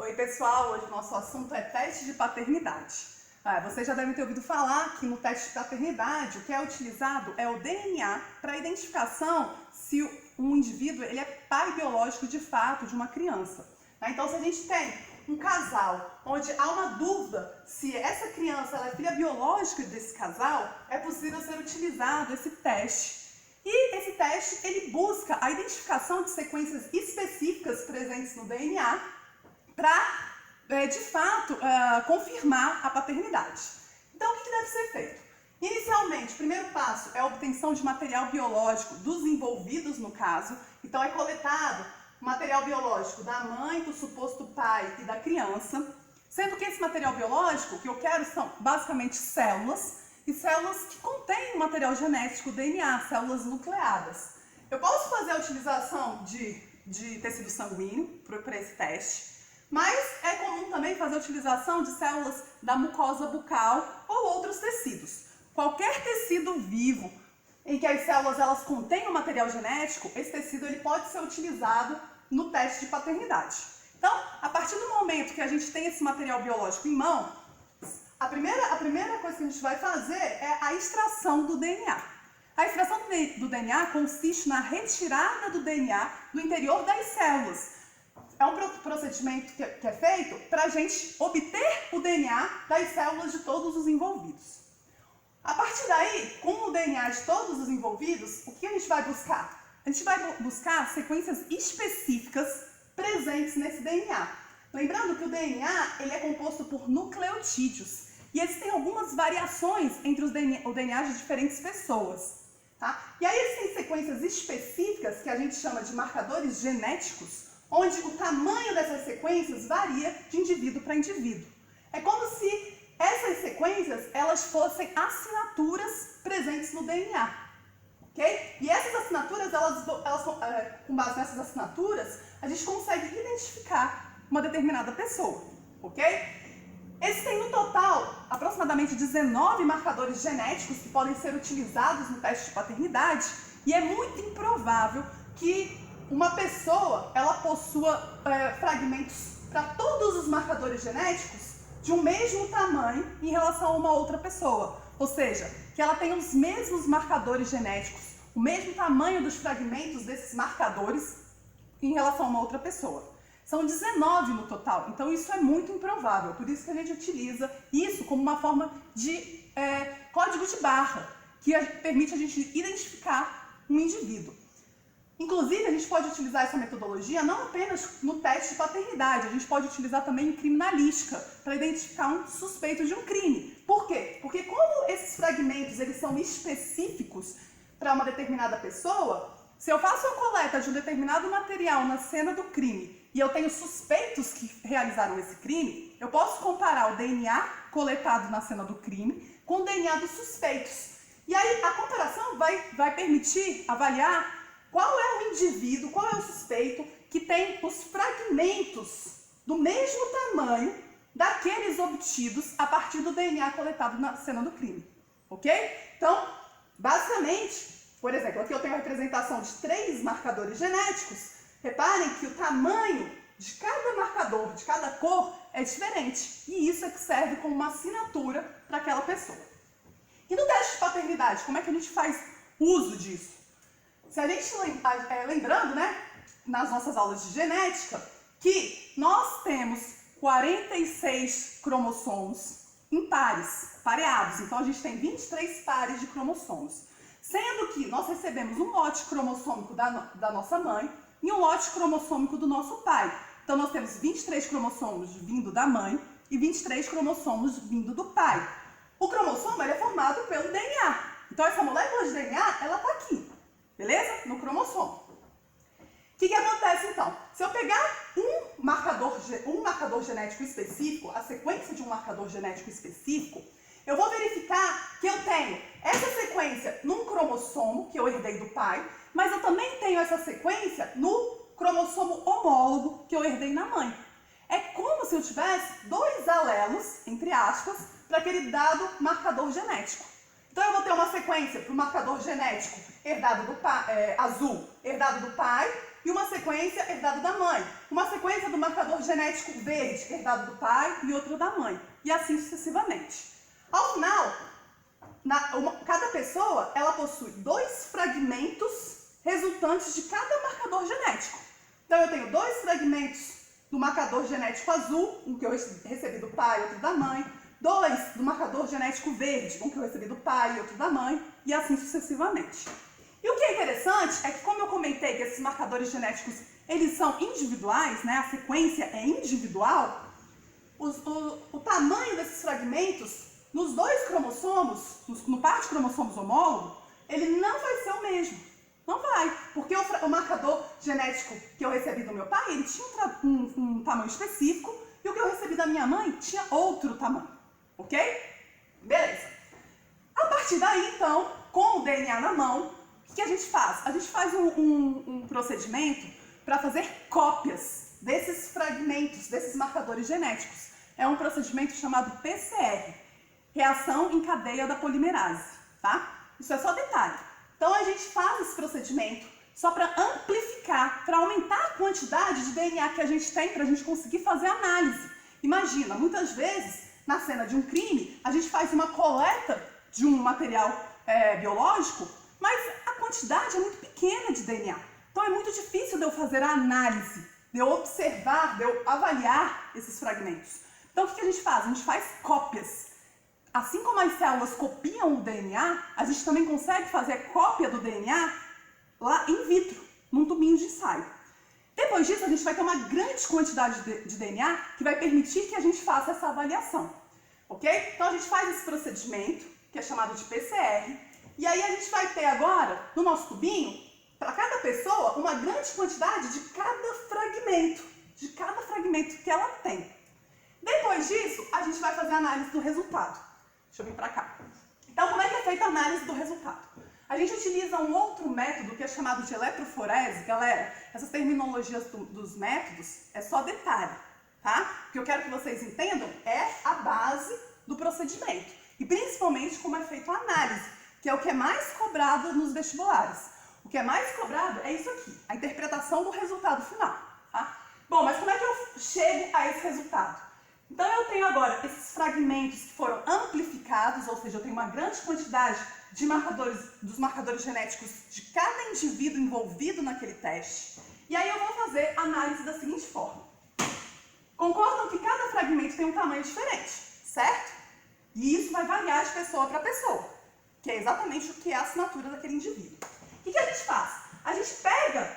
Oi pessoal, hoje o nosso assunto é teste de paternidade. Vocês já devem ter ouvido falar que no teste de paternidade o que é utilizado é o DNA para a identificação se um indivíduo ele é pai biológico de fato de uma criança. Então se a gente tem um casal onde há uma dúvida se essa criança ela é filha biológica desse casal, é possível ser utilizado esse teste. E esse teste ele busca a identificação de sequências específicas presentes no DNA para, de fato, confirmar a paternidade. Então, o que deve ser feito? Inicialmente, o primeiro passo é a obtenção de material biológico dos envolvidos no caso. Então, é coletado material biológico da mãe, do suposto pai e da criança, sendo que esse material biológico, o que eu quero são basicamente células, e células que contêm o material genético, DNA, células nucleadas. Eu posso fazer a utilização de tecido sanguíneo para esse teste, mas é comum também fazer a utilização de células da mucosa bucal ou outros tecidos. Qualquer tecido vivo em que as células elas contêm o material genético, esse tecido ele pode ser utilizado no teste de paternidade. Então, a partir do momento que a gente tem esse material biológico em mão, a primeira coisa que a gente vai fazer é a extração do DNA. A extração do DNA consiste na retirada do DNA do interior das células. É um procedimento que é feito para a gente obter o DNA das células de todos os envolvidos. A partir daí, com o DNA de todos os envolvidos, o que a gente vai buscar? A gente vai buscar sequências específicas presentes nesse DNA. Lembrando que o DNA ele é composto por nucleotídeos. E existem algumas variações entre o DNA de diferentes pessoas. Tá? E aí existem sequências específicas que a gente chama de marcadores genéticos, onde o tamanho dessas sequências varia de indivíduo para indivíduo. É como se essas sequências elas fossem assinaturas presentes no DNA. Okay? E essas assinaturas, com base nessas assinaturas, a gente consegue identificar uma determinada pessoa. Ok? Existem no total aproximadamente 19 marcadores genéticos que podem ser utilizados no teste de paternidade e é muito improvável que uma pessoa ela possua fragmentos para todos os marcadores genéticos de um mesmo tamanho em relação a uma outra pessoa. Ou seja, que ela tenha os mesmos marcadores genéticos, o mesmo tamanho dos fragmentos desses marcadores em relação a uma outra pessoa. São 19 no total, então isso é muito improvável, por isso que a gente utiliza isso como uma forma de código de barra, que permite a gente identificar um indivíduo. Inclusive, a gente pode utilizar essa metodologia não apenas no teste de paternidade, a gente pode utilizar também em criminalística, para identificar um suspeito de um crime. Por quê? Porque como esses fragmentos eles são específicos para uma determinada pessoa, se eu faço a coleta de um determinado material na cena do crime e eu tenho suspeitos que realizaram esse crime, eu posso comparar o DNA coletado na cena do crime com o DNA dos suspeitos. E aí a comparação vai permitir avaliar qual é o indivíduo, qual é o suspeito que tem os fragmentos do mesmo tamanho daqueles obtidos a partir do DNA coletado na cena do crime. Ok? Então, basicamente, por exemplo, aqui eu tenho a representação de 3 marcadores genéticos. Reparem que o tamanho de cada marcador, de cada cor, é diferente. E isso é que serve como uma assinatura para aquela pessoa. E no teste de paternidade, como é que a gente faz uso disso? Se a gente, lembrando, né, nas nossas aulas de genética, que nós temos 46 cromossomos em pares, pareados. Então a gente tem 23 pares de cromossomos. Sendo que nós recebemos um lote cromossômico da nossa mãe e um lote cromossômico do nosso pai. Então nós temos 23 cromossomos vindo da mãe e 23 cromossomos vindo do pai. O cromossomo ele é formado pelo DNA. Então essa molécula de DNA, ela está aqui, beleza? No cromossomo. O que acontece então? Se eu pegar um marcador genético específico, a sequência de um marcador genético específico, eu vou verificar que eu tenho essa sequência num cromossomo que eu herdei do pai, mas eu também tenho essa sequência no cromossomo homólogo que eu herdei na mãe. É como se eu tivesse 2 alelos, entre aspas, para aquele dado marcador genético. Então eu vou ter uma sequência para o marcador genético herdado do pai, azul, herdado do pai, e uma sequência herdada da mãe. Uma sequência do marcador genético verde, herdado do pai, e outra da mãe. E assim sucessivamente. Ao final, cada pessoa ela possui 2 fragmentos resultantes de cada marcador genético. Então eu tenho 2 fragmentos do marcador genético azul, um que eu recebi do pai e outro da mãe. 2 do marcador genético verde, um que eu recebi do pai e outro da mãe, e assim sucessivamente. E o que é interessante é que, como eu comentei que esses marcadores genéticos, eles são individuais, né? A sequência é individual, o tamanho desses fragmentos, nos 2 cromossomos, no par de cromossomos homólogo, ele não vai ser o mesmo. Não vai, porque o marcador genético que eu recebi do meu pai, ele tinha um tamanho específico, e o que eu recebi da minha mãe tinha outro tamanho. Ok? Beleza. A partir daí, então, com o DNA na mão, o que a gente faz? A gente faz um procedimento para fazer cópias desses fragmentos, desses marcadores genéticos. É um procedimento chamado PCR, reação em cadeia da polimerase, tá? Isso é só detalhe. Então a gente faz esse procedimento só para amplificar, para aumentar a quantidade de DNA que a gente tem para a gente conseguir fazer análise. Imagina, muitas vezes, na cena de um crime, a gente faz uma coleta de um material biológico, mas a quantidade é muito pequena de DNA. Então é muito difícil de eu fazer a análise, de eu observar, de eu avaliar esses fragmentos. Então o que a gente faz? A gente faz cópias. Assim como as células copiam o DNA, a gente também consegue fazer cópia do DNA lá in vitro, num tubinho de ensaio. Depois disso, a gente vai ter uma grande quantidade de DNA que vai permitir que a gente faça essa avaliação, ok? Então a gente faz esse procedimento, que é chamado de PCR, e aí a gente vai ter agora, no nosso tubinho, para cada pessoa, uma grande quantidade de cada fragmento que ela tem. Depois disso, a gente vai fazer a análise do resultado. Deixa eu vir para cá. Então, como é que é feita a análise do resultado? A gente utiliza um outro método que é chamado de eletroforese. Galera, essas terminologias dos métodos é só detalhe, tá? O que eu quero que vocês entendam é a base do procedimento. E principalmente como é feita a análise, que é o que é mais cobrado nos vestibulares. O que é mais cobrado é isso aqui, a interpretação do resultado final, tá? Bom, mas como é que eu chego a esse resultado? Então eu tenho agora esses fragmentos que foram amplificados, ou seja, eu tenho uma grande quantidade de dos marcadores genéticos de cada indivíduo envolvido naquele teste. E aí eu vou fazer a análise da seguinte forma. Concordam que cada fragmento tem um tamanho diferente, certo? E isso vai variar de pessoa para pessoa, que é exatamente o que é a assinatura daquele indivíduo. O que a gente faz? A gente pega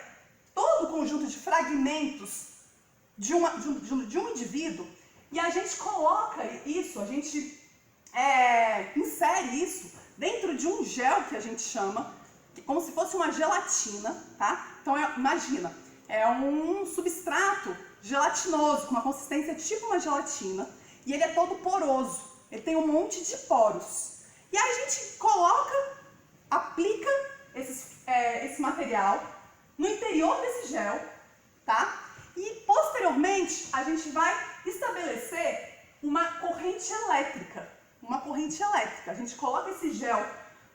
todo o conjunto de fragmentos de um indivíduo e a gente coloca isso, a gente insere isso dentro de um gel que a gente chama, como se fosse uma gelatina, tá? Então imagina, é um substrato gelatinoso, com uma consistência tipo uma gelatina, e ele é todo poroso, ele tem um monte de poros. E aí a gente aplica esse material no interior desse gel, tá? E posteriormente a gente vai estabelecer uma corrente elétrica. A gente coloca esse gel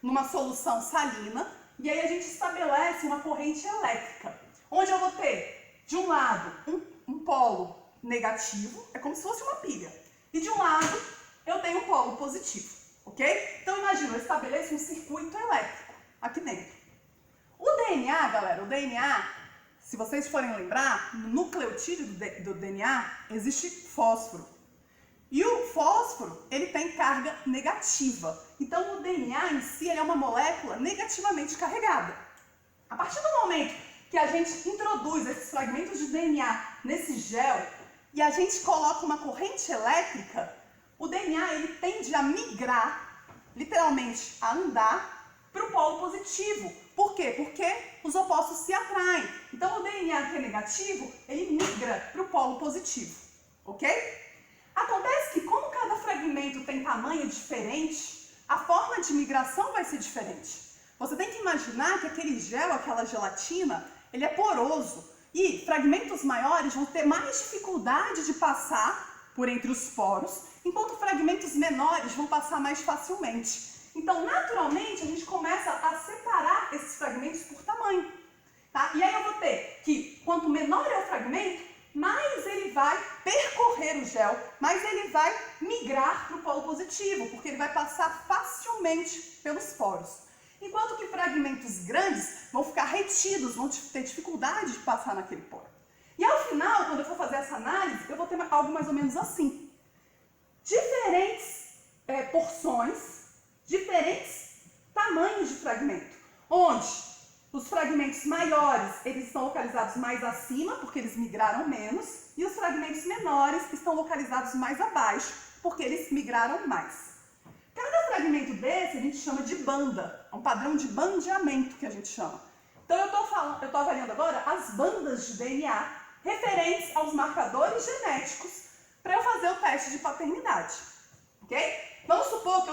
numa solução salina e aí a gente estabelece uma corrente elétrica, onde eu vou ter, de um lado, um polo negativo, é como se fosse uma pilha, e de um lado eu tenho um polo positivo, ok? Então imagina, eu estabeleço um circuito elétrico aqui dentro. O DNA, galera, se vocês forem lembrar, no nucleotídeo do DNA existe fósforo. E o fósforo, ele tem carga negativa. Então o DNA em si ele é uma molécula negativamente carregada. A partir do momento que a gente introduz esses fragmentos de DNA nesse gel e a gente coloca uma corrente elétrica, o DNA ele tende a migrar, literalmente a andar para o polo positivo. Por quê? Porque os opostos se atraem. Então o DNA que é negativo, ele migra para o polo positivo, ok? Acontece que como cada fragmento tem tamanho diferente, a forma de migração vai ser diferente. Você tem que imaginar que aquele gel, aquela gelatina, ele é poroso e fragmentos maiores vão ter mais dificuldade de passar por entre os poros, enquanto fragmentos menores vão passar mais facilmente. Então, naturalmente, a gente começa a separar esses fragmentos por tamanho. Tá? E aí eu vou ter que, quanto menor é o fragmento, mais ele vai percorrer o gel, mais ele vai migrar para o polo positivo, porque ele vai passar facilmente pelos poros. Enquanto que fragmentos grandes vão ficar retidos, vão ter dificuldade de passar naquele poro. E ao final, quando eu for fazer essa análise, eu vou ter algo mais ou menos assim. Diferentes porções, diferentes tamanhos de fragmento, onde os fragmentos maiores, eles estão localizados mais acima, porque eles migraram menos, e os fragmentos menores estão localizados mais abaixo, porque eles migraram mais. Cada fragmento desse a gente chama de banda, é um padrão de bandeamento que a gente chama. Então eu estou avaliando agora as bandas de DNA referentes aos marcadores genéticos para eu fazer o teste de paternidade, ok? Vamos supor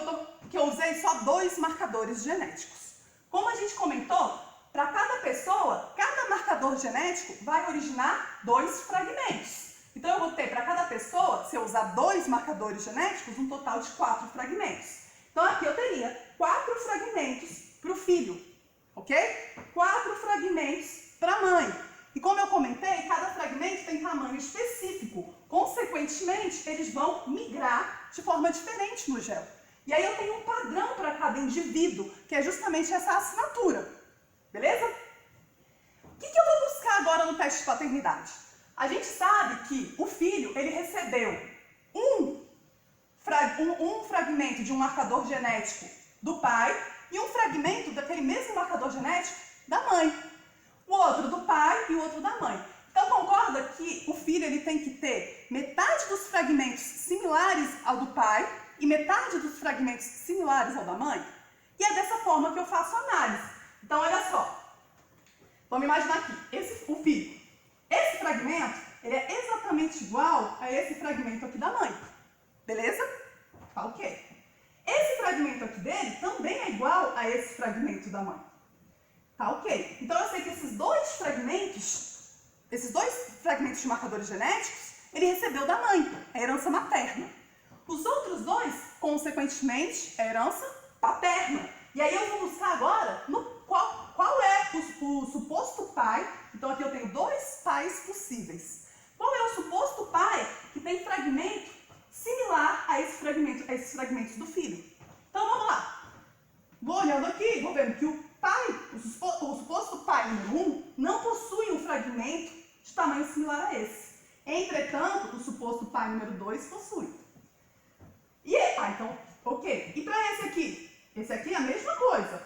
que eu usei só 2 marcadores genéticos. Como a gente comentou, para cada pessoa, cada marcador genético vai originar 2 fragmentos. Então eu vou ter para cada pessoa, se eu usar 2 marcadores genéticos, um total de 4 fragmentos. Então aqui eu teria 4 fragmentos para o filho, ok? 4 fragmentos para a mãe. E como eu comentei, cada fragmento tem tamanho específico. Consequentemente, eles vão migrar de forma diferente no gel. E aí eu tenho um padrão para cada indivíduo, que é justamente essa assinatura. Beleza? O que eu vou buscar agora no teste de paternidade? A gente sabe que o filho, ele recebeu um fragmento de um marcador genético do pai e um fragmento daquele mesmo marcador genético da mãe. O outro do pai e o outro da mãe. Então concorda que o filho ele tem que ter metade dos fragmentos similares ao do pai e metade dos fragmentos similares ao da mãe? E é dessa forma que eu faço a análise. Então olha só, vamos imaginar aqui, o filho. Esse fragmento ele é exatamente igual a esse fragmento aqui da mãe. Beleza? Tá ok. Esse fragmento aqui dele também é igual a esse fragmento da mãe. Tá ok. Então eu sei que esses dois fragmentos de marcadores genéticos, ele recebeu da mãe, a herança materna. Os outros dois, consequentemente, a herança paterna. E aí eu vou buscar agora qual é o suposto pai. Então aqui eu tenho 2 pais possíveis. Qual é o suposto pai que tem fragmento similar a esses fragmentos do filho? Então vamos lá. Vou olhando aqui, vou vendo que o suposto pai número 1 não possui um fragmento de tamanho similar a esse. Entretanto, o suposto pai número 2 possui. Então, ok. E para esse aqui? Esse aqui é a mesma coisa.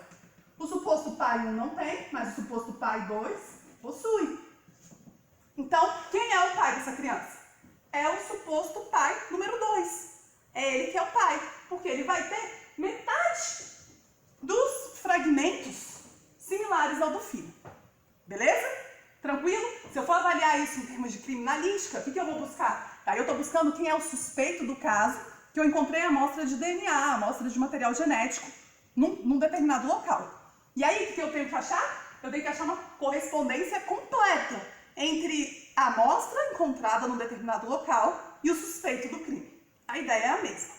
O suposto pai 1 não tem, mas o suposto pai 2 possui. Então, quem é o pai dessa criança? É o suposto pai número 2. É ele que é o pai, porque ele vai ter metade dos fragmentos similares ao do filho. Beleza? Tranquilo? Se eu for avaliar isso em termos de criminalística, o que eu vou buscar? Aí eu estou buscando quem é o suspeito do caso, que eu encontrei a amostra de DNA, a amostra de material genético, num determinado local. E aí, o que eu tenho que achar? Eu tenho que achar uma correspondência completa entre a amostra encontrada num determinado local e o suspeito do crime. A ideia é a mesma.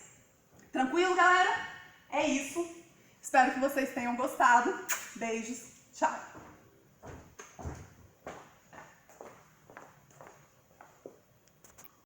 Tranquilo, galera? É isso. Espero que vocês tenham gostado. Beijos. Tchau.